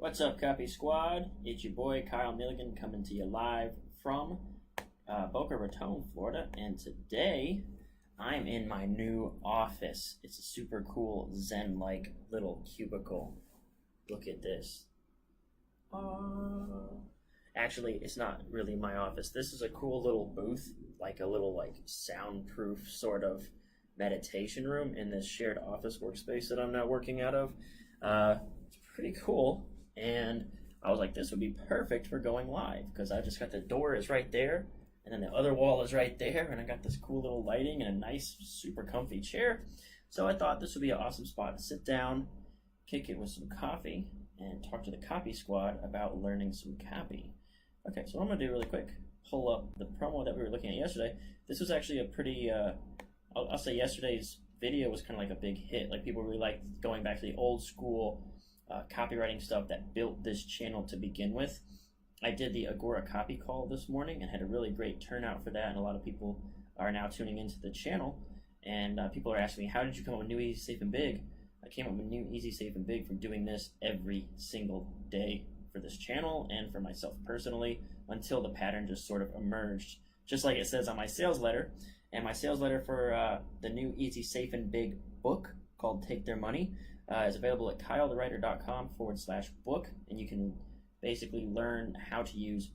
What's up, Copy Squad? It's your boy Kyle Milligan coming to you live from Boca Raton, Florida, and today I'm in my new office. It's a super cool Zen-like little cubicle. Look at this. Actually, it's not really my office. This is a cool little booth, like a little soundproof sort of meditation room in this shared office workspace that I'm now working out of. It's pretty cool. And I was like, this would be perfect for going live because I just got the door is right there, and then the other wall is right there, and I got this cool little lighting and a nice, super comfy chair. So I thought this would be an awesome spot to sit down, kick it with some coffee, and talk to the Copy Squad about learning some copy. Okay, so what I'm going to do really quick, pull up the promo that we were looking at yesterday. This was actually a pretty, I'll say yesterday's video was kind of like a big hit. Like, people really liked going back to the old school copywriting stuff that built this channel to begin with. I did the Agora copy call this morning and had a really great turnout for that, and a lot of people are now tuning into the channel, and people are asking me, how did you come up with New, Easy, Safe, and Big? I came up with New, Easy, Safe, and Big from doing this every single day for this channel and for myself personally until the pattern just sort of emerged, just like it says on my sales letter. And my sales letter for the New, Easy, Safe, and Big book called Take Their Money is available at kylethewriter.com/book, and you can basically learn how to use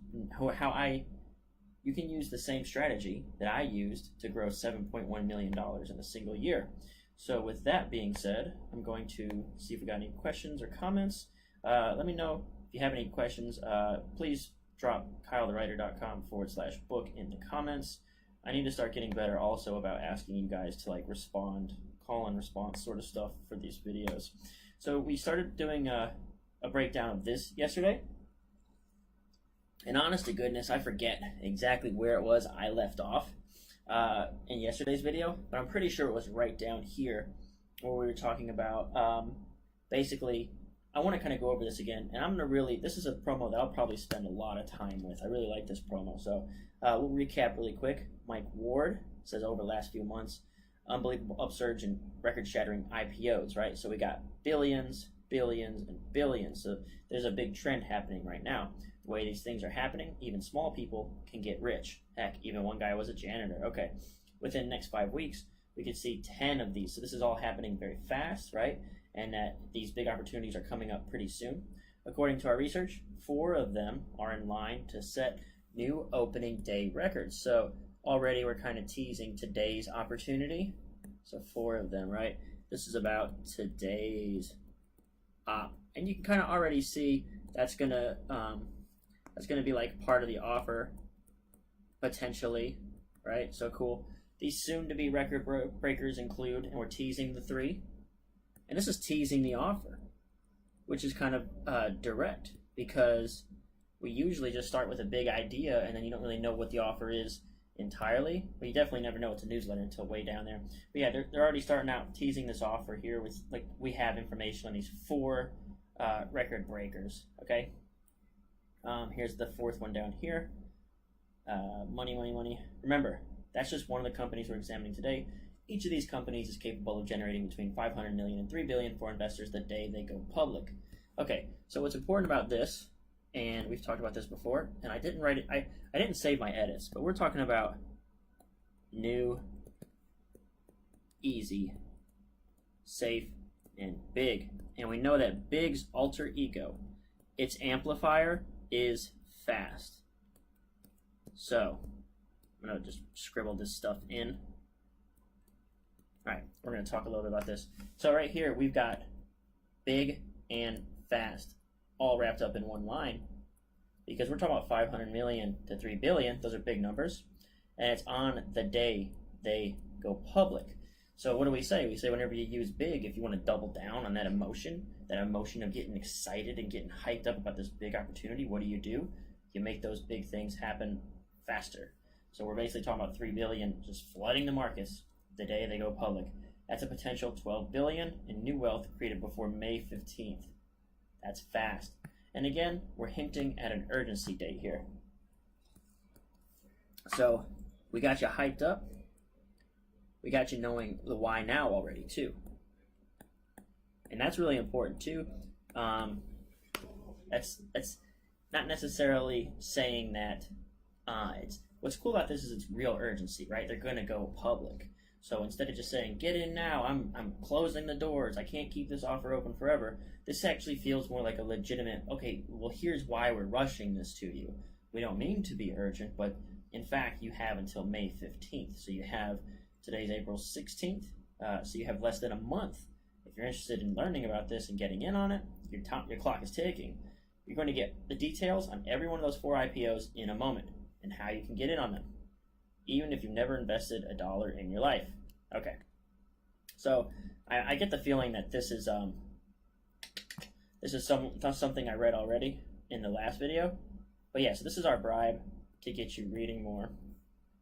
you can use the same strategy that I used to grow $7.1 million in a single year. So with that being said, I'm going to see if we got any questions or comments. Let me know if you have any questions. Please drop kylethewriter.com/book in the comments. I need to start getting better also about asking you guys to respond, call and response sort of stuff for these videos. So we started doing a breakdown of this yesterday. And honest to goodness, I forget exactly where it was I left off in yesterday's video, but I'm pretty sure it was right down here where we were talking about basically, I want to kind of go over this again, and I'm going to this is a promo that I'll probably spend a lot of time with. I really like this promo, so we'll recap really quick. Mike Ward says over the last few months, unbelievable upsurge in record-shattering IPOs, right? So we got billions, billions, and billions. So there's a big trend happening right now. The way these things are happening, even small people can get rich. Heck, even one guy was a janitor. Okay, within the next 5 weeks, we could see 10 of these. So this is all happening very fast, right? And that these big opportunities are coming up pretty soon. According to our research, 4 of them are in line to set new opening day records. So already we're kind of teasing today's opportunity. So 4 of them, right? This is about today's op. And you can kind of already see that's gonna be like part of the offer, potentially, right? So cool. These soon-to-be record breakers include, and we're teasing the 3, and this is teasing the offer, which is kind of direct, because we usually just start with a big idea and then you don't really know what the offer is entirely, but you definitely never know it's a newsletter until way down there. But yeah, they're already starting out teasing this offer here with, we have information on these 4 record breakers, okay? Here's the 4th one down here. Money, money, money. Remember, that's just one of the companies we're examining today. Each of these companies is capable of generating between $500 million and $3 billion for investors the day they go public. Okay, so what's important about this, and we've talked about this before, and I didn't write it, I didn't save my edits, but we're talking about new, easy, safe, and big. And we know that big's alter ego, its amplifier is fast. So I'm going to just scribble this stuff in. All right, we're going to talk a little bit about this. So right here, we've got big and fast all wrapped up in one line, because we're talking about 500 million to 3 billion. Those are big numbers, and it's on the day they go public. So what do we say? We say whenever you use big, if you want to double down on that emotion of getting excited and getting hyped up about this big opportunity, what do? You make those big things happen faster. So we're basically talking about 3 billion just flooding the markets the day they go public. That's a potential 12 billion in new wealth created before May 15th. That's fast. And again, we're hinting at an urgency date here. So we got you hyped up. We got you knowing the why now already too. And that's really important too. That's not necessarily saying that it's what's cool about this is it's real urgency, right? They're going to go public. So instead of just saying, get in now, I'm closing the doors, I can't keep this offer open forever, this actually feels more like a legitimate, okay, well, here's why we're rushing this to you. We don't mean to be urgent, but in fact, you have until May 15th. So you have, today's April 16th, so you have less than a month. If you're interested in learning about this and getting in on it, your clock is ticking. You're going to get the details on every one of those 4 IPOs in a moment and how you can get in on them, even if you've never invested $1 in your life. Okay, so I get the feeling that this is something I read already in the last video, but yeah, so this is our bribe to get you reading more.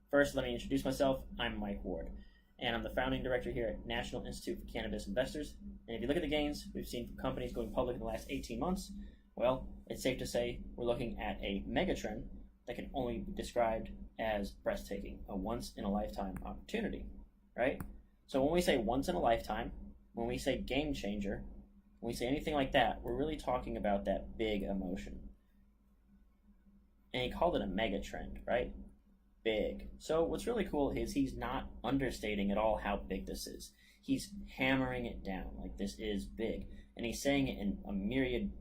First, let me introduce myself. I'm Mike Ward, and I'm the founding director here at National Institute for Cannabis Investors. And if you look at the gains we've seen from companies going public in the last 18 months, well, it's safe to say we're looking at a megatrend that can only be described as breathtaking, a once-in-a-lifetime opportunity, right? So when we say once in a lifetime, when we say game changer, when we say anything like that, we're really talking about that big emotion. And he called it a megatrend, right? Big. So what's really cool is he's not understating at all how big this is. He's hammering it down like this is big, and he's saying it in a myriad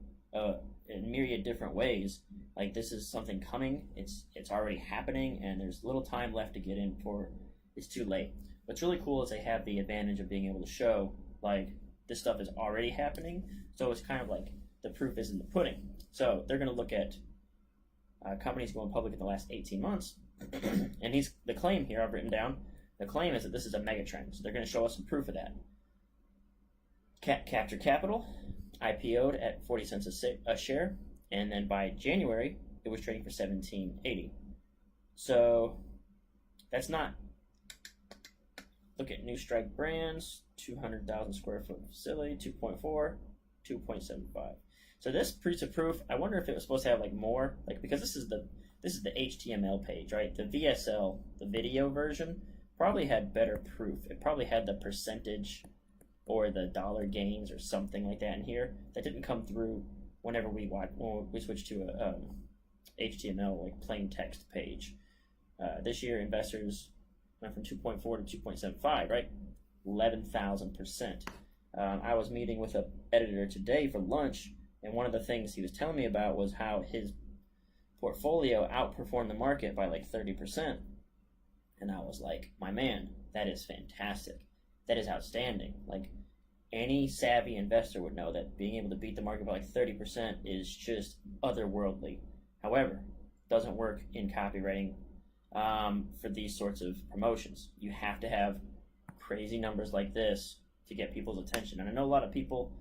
different ways. Like this is something coming. It's already happening, and there's little time left to get in before it's too late. What's really cool is they have the advantage of being able to show like this stuff is already happening. So it's kind of like the proof is in the pudding. So they're going to look at companies going public in the last 18 months, and the claim here I've written down. The claim is that this is a megatrend. So they're going to show us some proof of that. Capture Capital IPO'd at 40 cents a share, and then by January it was trading for $17.80. So that's not. Look at New Strike Brands, 200,000 square foot facility, 2.4, 2.75. So this piece of proof, I wonder if it was supposed to have like more, like because this is the HTML page, right? The VSL, the video version, probably had better proof. It probably had the percentage or the dollar gains or something like that in here that didn't come through whenever we switched to a HTML like plain text page. This year, investors went from 2.4 to 2.75, right? 11,000%. I was meeting with an editor today for lunch, and one of the things he was telling me about was how his portfolio outperformed the market by like 30%. And I was like, my man, that is fantastic. That is outstanding. Like any savvy investor would know that being able to beat the market by like 30% is just otherworldly. However, it doesn't work in copywriting for these sorts of promotions. You have to have crazy numbers like this to get people's attention. And I know a lot of people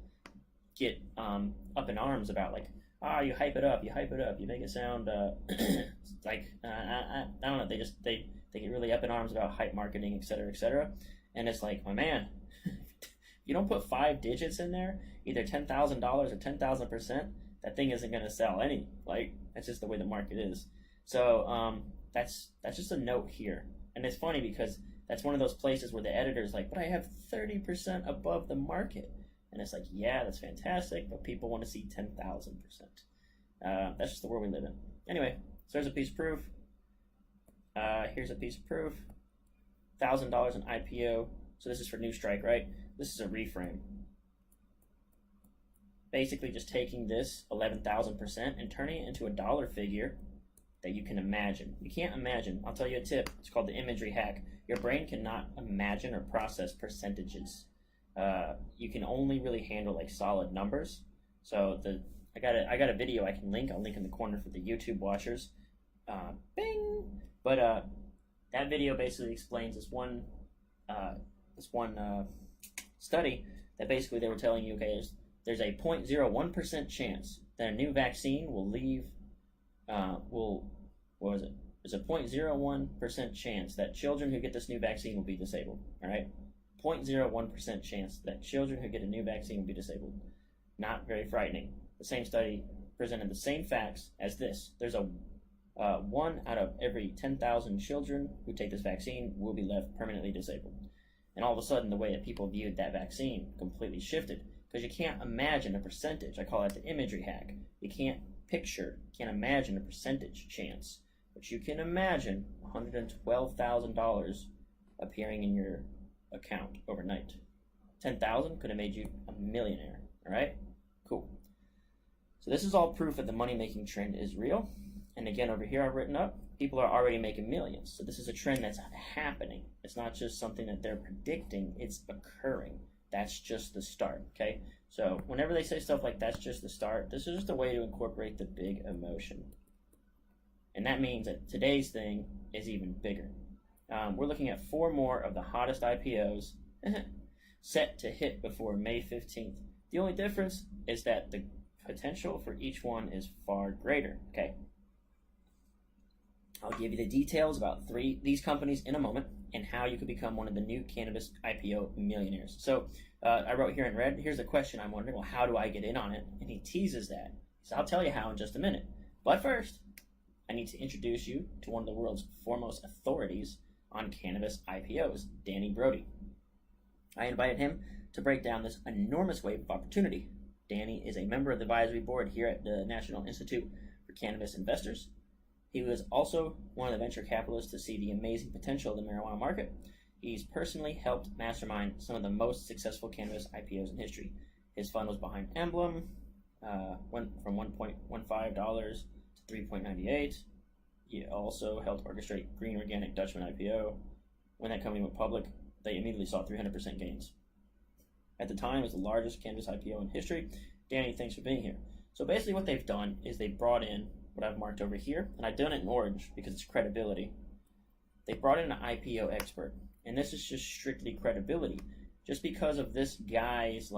get up in arms about like, you hype it up, you make it sound like I don't know. They get really up in arms about hype marketing, etc., etc. And it's like, my man, if you don't put 5 digits in there, either $10,000 or 10,000%, that thing isn't going to sell any. Like that's just the way the market is. So that's just a note here. And it's funny because that's one of those places where the editor's like, but I have 30% above the market. And it's like, yeah, that's fantastic, but people want to see 10,000%. That's just the world we live in. Anyway, so there's a piece of proof. Here's a piece of proof. $1,000 in IPO. So this is for New Strike, right? This is a reframe. Basically just taking this 11,000% and turning it into a dollar figure that you can imagine. You can't imagine. I'll tell you a tip. It's called the imagery hack. Your brain cannot imagine or process percentages. You can only really handle like solid numbers. So I got a video I can link. I'll link in the corner for the YouTube watchers. Bing. But that video basically explains this one study that basically they were telling you, okay, there's a 0.01% chance that a new vaccine will leave. There's a 0.01% chance that children who get this new vaccine will be disabled. All right. 0.01% chance that children who get a new vaccine will be disabled. Not very frightening. The same study presented the same facts as this. There's a 1 out of every 10,000 children who take this vaccine will be left permanently disabled. And all of a sudden, the way that people viewed that vaccine completely shifted because you can't imagine a percentage. I call it the imagery hack. You can't imagine a percentage chance, but you can imagine $112,000 appearing in your account overnight. 10,000 could have made you a millionaire. All right, cool. So this is all proof that the money-making trend is real. And again, over here I've written up, people are already making millions. So this is a trend that's happening. It's not just something that they're predicting, it's occurring. That's just the start, okay? So whenever they say stuff like that's just the start, this is just a way to incorporate the big emotion. And that means that today's thing is even bigger. We're looking at 4 more of the hottest IPOs set to hit before May 15th. The only difference is that the potential for each one is far greater, okay? I'll give you the details about these companies in a moment and how you could become one of the new cannabis IPO millionaires. So I wrote here in red, here's the question I'm wondering, well, how do I get in on it? And he teases that. So I'll tell you how in just a minute. But first, I need to introduce you to one of the world's foremost authorities on cannabis IPOs, Danny Brody. I invited him to break down this enormous wave of opportunity. Danny is a member of the advisory board here at the National Institute for Cannabis Investors. He was also one of the venture capitalists to see the amazing potential of the marijuana market. He's personally helped mastermind some of the most successful cannabis IPOs in history. His fund was behind Emblem, went from $1.15 to $3.98. He also helped orchestrate Green Organic Dutchman IPO. When that company went public, they immediately saw 300% gains. At the time, it was the largest cannabis IPO in history. Danny, thanks for being here. So basically what they've done is they brought in what I've marked over here, and I've done it in orange because it's credibility. They brought in an IPO expert, and this is just strictly credibility. Just because of this guy's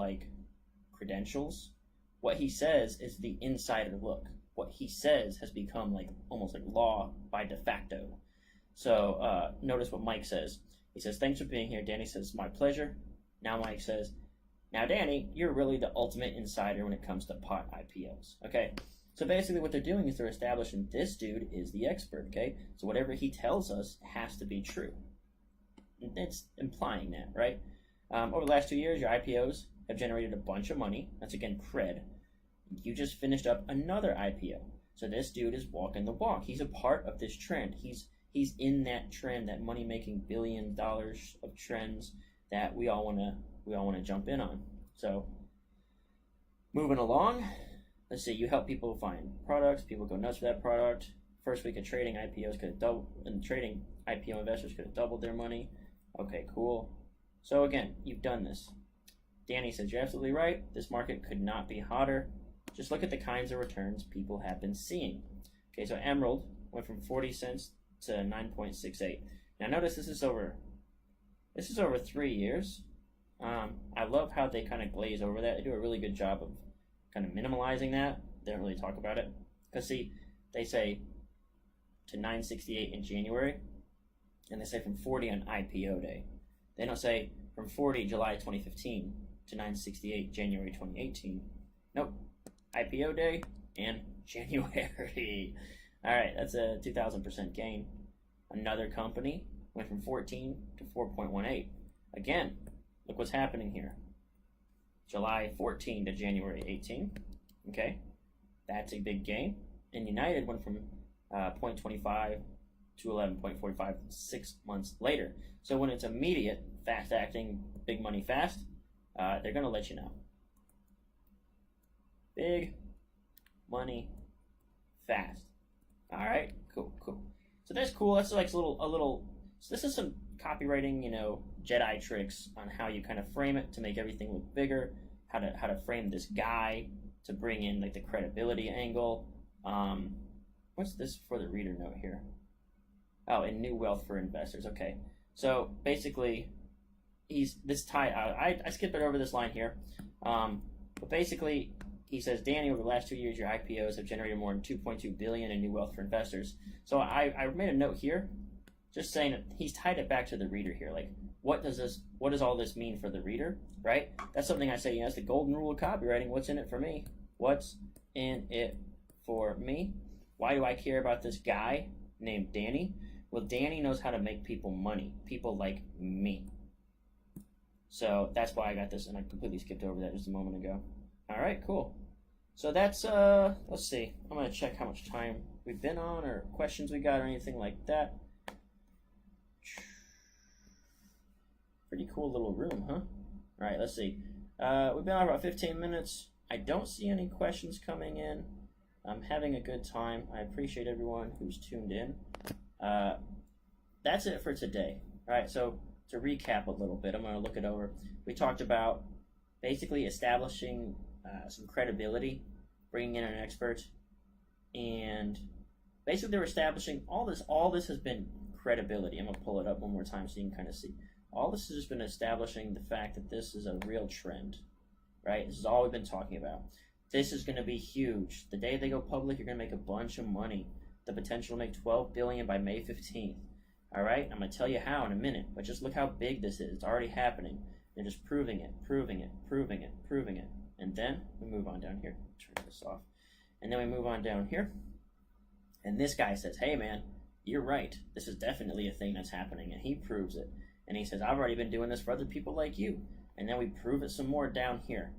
credentials, what he says is the insider look. What he says has become almost like law by de facto. So notice what Mike says. He says, thanks for being here. Danny says, my pleasure. Now Mike says, now Danny, you're really the ultimate insider when it comes to pot IPOs. Okay. So basically what they're doing is they're establishing this dude is the expert, okay? So whatever he tells us has to be true. It's implying that, right? Over the last 2 years, your IPOs have generated a bunch of money. That's, again, cred. You just finished up another IPO. So this dude is walking the walk. He's a part of this trend. He's in that trend, that money-making $1 billion of trends that we all want to jump in on. So moving along. Let's see, you help people find products, people go nuts for that product. First week of trading, IPOs could have doubled, and trading IPO investors could have doubled their money. Okay, cool. So again, you've done this. Danny says, you're absolutely right. This market could not be hotter. Just look at the kinds of returns people have been seeing. Okay, so Emerald went from 40 cents to 9.68. Now notice this is over 3 years. I love how they kind of glaze over that. They do a really good job of kind of minimalizing that. They don't really talk about it. Because see, they say to 968 in January, and they say from 40 on IPO day. They don't say from 40 July 2015 to 968 January 2018. Nope. IPO day and January. All right, that's a 2,000% gain. Another company went from 14 to 4.18. Again, look what's happening here. July 14 to January 18. Okay, that's a big gain. And United went from 0.25 to 11.45 6 months later. So when it's immediate, fast acting, big money fast, they're going to let you know. Big money fast. All right, cool. So that's cool. That's like a little. So this is some copywriting, Jedi tricks on how you kind of frame it to make everything look bigger. How to frame this guy to bring in the credibility angle. What's this for the reader note here? Oh, and new wealth for investors. Okay, so basically, I skipped it over this line here, but basically he says, Danny, over the last 2 years, your IPOs have generated more than $2.2 billion in new wealth for investors. So I made a note here, just saying that he's tied it back to the reader here. What does all this mean for the reader, right? That's something I say, it's the golden rule of copywriting. What's in it for me? What's in it for me? Why do I care about this guy named Danny? Well, Danny knows how to make people money, people like me. So that's why I got this, and I completely skipped over that just a moment ago. All right, cool. So that's, let's see. I'm going to check how much time we've been on or questions we got or anything like that. Pretty cool little room, huh? All right, let's see. We've been on about 15 minutes. I don't see any questions coming in. I'm having a good time. I appreciate everyone who's tuned in. That's it for today. All right, so to recap a little bit, I'm going to look it over. We talked about basically establishing some credibility, bringing in an expert, and basically we're establishing all this has been credibility. I'm going to pull it up one more time so you can kind of see. All this has just been establishing the fact that this is a real trend, right? This is all we've been talking about. This is going to be huge. The day they go public, you're going to make a bunch of money. The potential to make $12 billion by May 15th. All right, I'm going to tell you how in a minute, but just look how big this is. It's already happening. They're just proving it. And then we move on down here. Turn this off. And then we move on down here. And this guy says, hey, man, you're right. This is definitely a thing that's happening. And he proves it. And he says, I've already been doing this for other people like you. And then we prove it some more down here.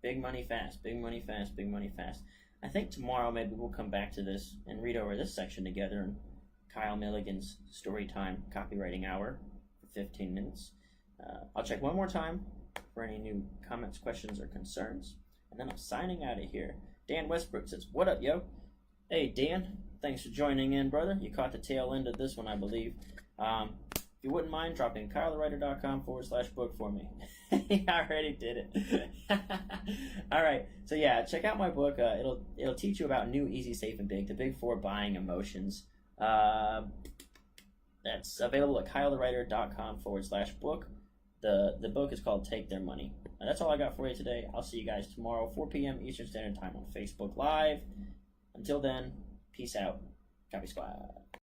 Big money fast, big money fast, big money fast. I think tomorrow maybe we'll come back to this and read over this section together in Kyle Milligan's Storytime Copywriting Hour for 15 minutes. I'll check one more time for any new comments, questions, or concerns. And then I'm signing out of here. Dan Westbrook says, what up, yo? Hey, Dan. Thanks for joining in, brother. You caught the tail end of this one, I believe. If you wouldn't mind dropping kylethewriter.com/book for me. I already did it. All right. So yeah, check out my book. It'll teach you about new, easy, safe, and big, the big four buying emotions. That's available at kylethewriter.com/book. The book is called Take Their Money. That's all I got for you today. I'll see you guys tomorrow, 4 p.m. Eastern Standard Time on Facebook Live. Until then, peace out. Copy Squad.